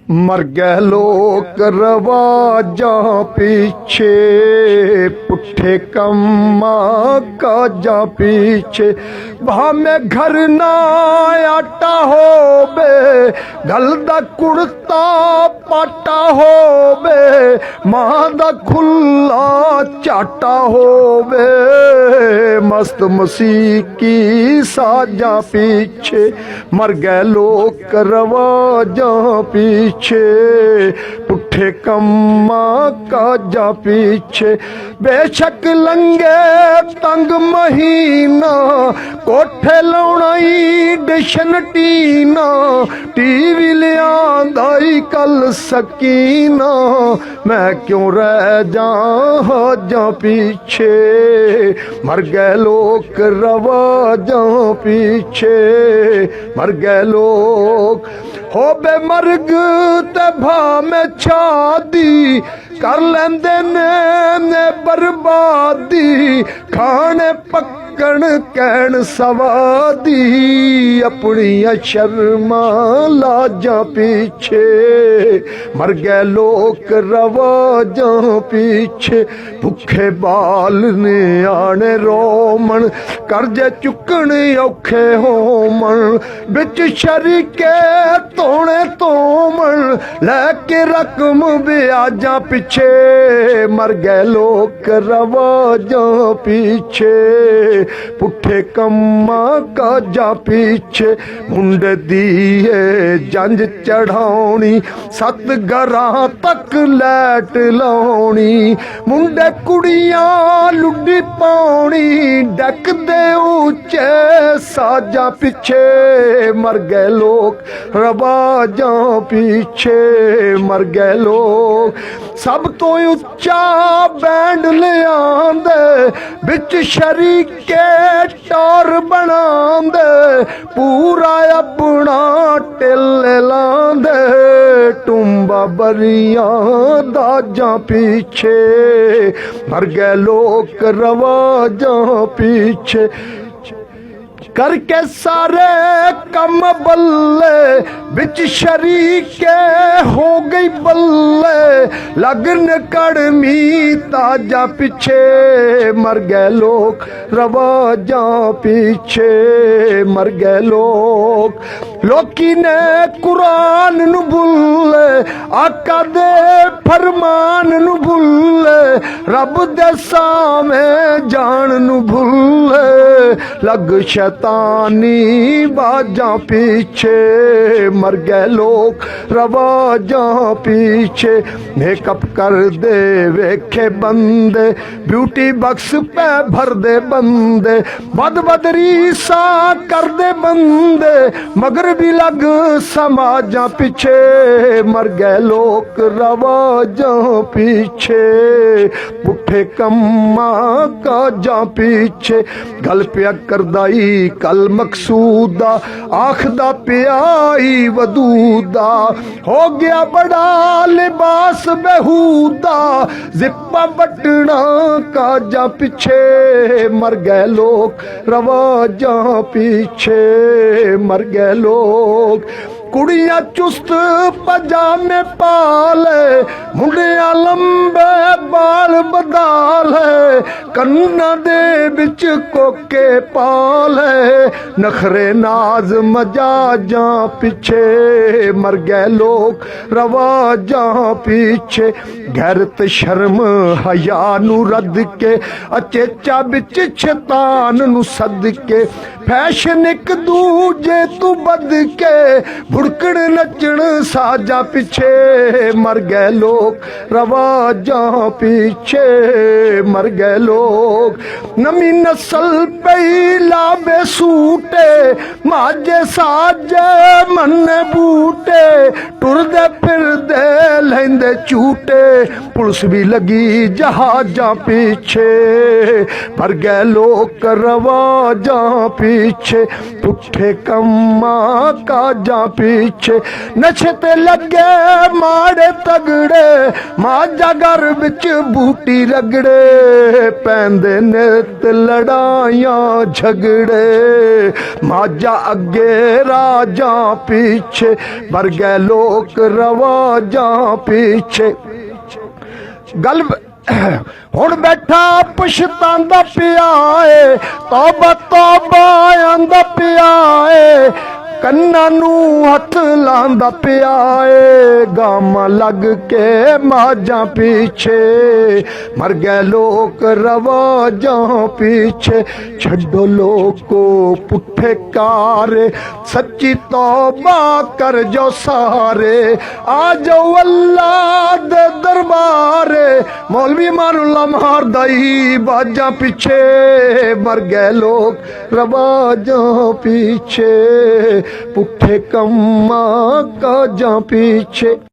मर गए लोग रवाजा पीछे, पुठे कम्मा काजा पीछे। वहाँ में घर ना आटा हो बे, गल दा कुड़ता पाटा हो बे, मां दा खुला चाटा हो बे। मस्त मसीह की साजा पीछे, मर गए लोग रवाजा पीछे, पुठे कम्मा काजा पीछे। बेशक लंगे तंग महीना, कोठे लाउणाई डिशन टीना, टीवी लियांदाई कल सकीना, मैं क्यों रह जा पीछे। मर गए लोग रवाजा पीछे, मर गए लोग हो बे मर्ग ते भा में छादी, कर लेंदे ने बर्बादी, खाने पक्कण कहण सवादी, अपनिया शर्मा लाजा पीछे। मर गए लोग रवाजा पीछे, भुखे बाल ने आने रोमन, करजे चुकण औखे होमन, बिच शरीके तोने तोमन, लेके रकम ब्याजा पीछे। मर गए लोग रवाजा पीछे, पुठे कम्मा काजा पीछे। मुंडे दिए जंज चढ़ाउणी, सत घरां तक लैट लाउणी, मुंडे कुड़ियां लुड्डी पाउणी, डक दे ऊंचे साजा पीछे। मर गए लोग रवाजा पीछे, मर गए लोग सब तो उच्चा बैंड ले आंदे, बिच शरीके टोर बनांदे, पूरा अपना टिल्ले लांदे, टुंबा बरियां दाजा पीछे। मर गए लोग रवाजा पीछे, करके सारे कम बल्ले, बिच शरीके हो गई बल्ले, लगन कड़मी ताजा पीछे। मर गए लोग रवाजा पीछे, मर गए लोग। लोकी ने कुरान नु भुल्ले, आका दे फरमान नु भुल्ले, रब दे सामे जान नु भुल्ले, लग शैतानी बाजा पीछे। मर गए लोग रवाजा पीछे, मेकअप कर दे वेखे बंदे, ब्यूटी बक्स पे भर दे बंदे, बदबदरी सा कर दे बंदे, मगर भी लग समाजा पीछे। मर गए लोग रवाजा पीछे, पुठे कम्मा काजा पीछे। गल पिया करदाई कल मकसूदा, आखदा प्याई वदूदा, हो गया बड़ा लिबास बेहूदा, जिप्पा बटना काजा पीछे। मर गए लोग रवाजा पीछे, मर गए लोग। कुड़ियां चुस्त पजामे पाले, मुंडिया लंबे बाल बदाले, कन्ना दे बिच कोके पाले, नखरे नाज मजाजा पीछे। मर गए लोग रवाजा पीछे, गैरत शर्म हया नू रद के, अचेचा बिच शैतान नू सद के, फैशन एक दूजे तू बद के, भुड़कड़ नचण साजा पीछे। मर गए लोग रवाजा पीछे, मर गए लोग। नमी नस्ल पहला बेसूटे, माजे साजे मन बूटे, टुरदे फिरदे ਲੈਂਦੇ ਝੂਟੇ ਪੁਲਿਸ ਵੀ ਲੱਗੀ ਜਹਾਜ਼ਾਂ ਪਿੱਛੇ ਪਰ ਗਏ ਲੋਕ ਰਵਾਜਾਂ ਪਿੱਛੇ ਪੁੱਠੇ ਕੰਮਾਂ ਕਾਜਾਂ ਪਿੱਛੇ ਨਸ਼ੇ ਤੇ ਲੱਗੇ ਮਾੜੇ ਤਗੜੇ ਮਾਝਾ ਘਰ ਵਿੱਚ ਬੂਟੀ ਰਗੜੇ ਪੈਂਦੇ ਨਿਤ ਲੜਾਈਆਂ ਝਗੜੇ ਮਾਝਾ ਅੱਗੇ ਰਾਜਾਂ ਪਿੱਛੇ ਵਰ ਗਏ ਲੋਕ ਰਵਾਜਾਂ ਪਿੱਛੇ ਗੱਲ ਹੁਣ ਬੈਠਾ ਪਛਤਾਂਦਾ ਪਿਆ ਏ ਤੌਬਾ ਤੌਬਾ ਆਂਦਾ ਪਿਆ ਏ ਕੰਨਾਂ ਨੂੰ ਹੱਥ ਲਾਂਦਾ ਪਿਆ ਏ ਗਾਮਾਂ ਲੱਗ ਕੇ ਮਾਝਾਂ ਪਿੱਛੇ ਮਰ ਗਏ ਲੋਕ ਰਵਾਜਾਂ ਪਿੱਛੇ ਛੱਡੋ ਲੋਕੋ ਪੁੱਠੇ ਕਾਰੇ ਸੱਚੀ ਤੌਬਾ ਕਰ ਜੋ ਸਾਰੇ ਆ ਜਾਓ ਅੱਲਾ ਦੇ ਦਰਬਾਰੇ ਮੌਲਵੀ ਮਾਰੁੱਲਾ ਮਾਰਦਾ ਈ ਬਾਜਾਂ ਪਿੱਛੇ ਮਰ ਗਏ ਲੋਕ ਰਵਾਜਾਂ ਪਿੱਛੇ ਪੁੱਠੇ ਕੰਮਾਂ ਕਾਜਾਂ ਪਿੱਛੇ